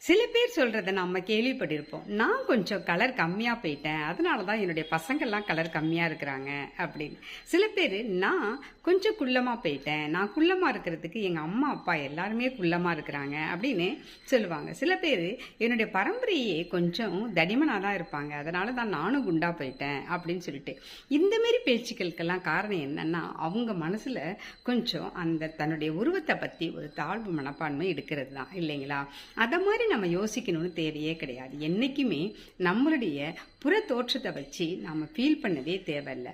சில பேர் சொல்கிறத நம்ம கேள்விப்பட்டிருப்போம். நான் கொஞ்சம் கலர் கம்மியாக போயிட்டேன், அதனால தான் என்னுடைய பசங்கள்லாம் கலர் கம்மியாக இருக்கிறாங்க அப்படின்னு. சில பேர் நான் கொஞ்சம் குள்ளமாக போயிட்டேன், நான் குள்ளமாக இருக்கிறதுக்கு எங்கள் அம்மா அப்பா எல்லாருமே குள்ளமாக இருக்கிறாங்க அப்படின்னு சொல்லுவாங்க. சில பேர் என்னுடைய பரம்பரையே கொஞ்சம் தடிமனாக தான் இருப்பாங்க, அதனால தான் நானும் குண்டா போயிட்டேன் அப்படின்னு சொல்லிட்டு. இந்தமாரி பேச்சுக்களுக்கெல்லாம் காரணம் என்னன்னா, அவங்க மனசில் கொஞ்சம் அந்த தன்னுடைய உருவத்தை பற்றி ஒரு தாழ்வு மனப்பான்மை எடுக்கிறது தான், இல்லைங்களா? அதை மாதிரி நம்ம யோசிக்கணும்னு தேவையே கிடையாது. என்றைக்குமே நம்மளுடைய புற தோற்றத்தை வச்சு நம்ம ஃபீல் பண்ணவே தேவையில்லை.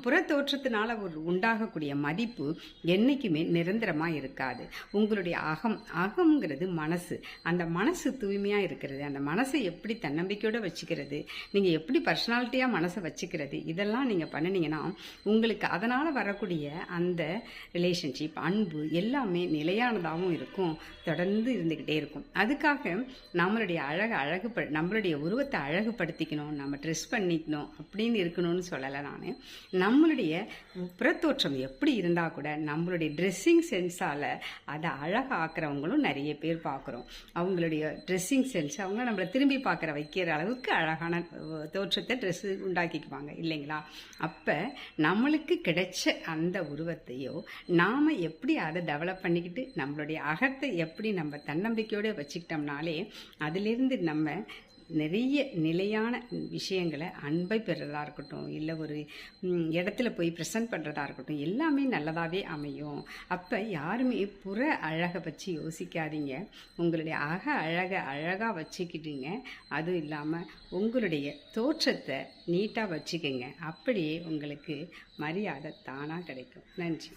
புற தோற்றத்தினால ஒரு உண்டாகக்கூடிய மதிப்பு என்றைக்குமே நிரந்தரமாக இருக்காது. உங்களுடைய அகம்ங்கிறது மனசு. அந்த மனசு தூய்மையாக இருக்கிறது, அந்த மனசை எப்படி தன்னம்பிக்கையோடு வச்சுக்கிறது, நீங்கள் எப்படி பர்சனாலிட்டியாக மனசை வச்சுக்கிறது, இதெல்லாம் நீங்கள் பண்ணினீங்கன்னா உங்களுக்கு அதனால் வரக்கூடிய அந்த ரிலேஷன்ஷிப், அன்பு எல்லாமே நிலையானதாகவும் இருக்கும், தொடர்ந்து இருந்துக்கிட்டே இருக்கும். அதுக்காக நம்மளுடைய நம்மளுடைய உருவத்தை அழகுபடுத்திக்கணும், நம்ம ட்ரெஸ் பண்ணிக்கணும் அப்படின்னு இருக்கணும்னு சொல்லலை நான். நம்மளுடைய புறத்தோற்றம் எப்படி இருந்தால் கூட நம்மளுடைய ட்ரெஸ்ஸிங் சென்ஸால் அதை அழகாக்குறவங்களும் நிறைய பேர் பார்க்குறோம். அவங்களுடைய ட்ரெஸ்ஸிங் சென்ஸ் அவங்க நம்மளை திரும்பி வைக்கிற அளவுக்கு அழகான தோற்றத்தை ட்ரெஸ்ஸு உண்டாக்கிக்குவாங்க, இல்லைங்களா? அப்போ நம்மளுக்கு கிடைச்ச அந்த உருவத்தையோ நாம் எப்படி அதை டெவலப் பண்ணிக்கிட்டு நம்மளுடைய அகத்தை எப்படி நம்ம தன்னம்பிக்கையோடு வச்சுக்கிட்டோம்னாலே அதிலிருந்து நம்ம நிறைய நிலையான விஷயங்களை, அன்பை பெறுறதா இருக்கட்டும், இல்லை ஒரு இடத்துல போய் ப்ரெசன்ட் பண்ணுறதா இருக்கட்டும், எல்லாமே நல்லதாகவே அமையும். அப்போ யாருமே புற அழகை வச்சு யோசிக்காதீங்க, உங்களுடைய அழகாக வச்சுக்கிட்டீங்க. அதுவும் இல்லாமல் உங்களுடைய தோற்றத்தை நீட்டாக வச்சுக்கோங்க. அப்படியே உங்களுக்கு மரியாதை தானாக கிடைக்கும். நன்றி.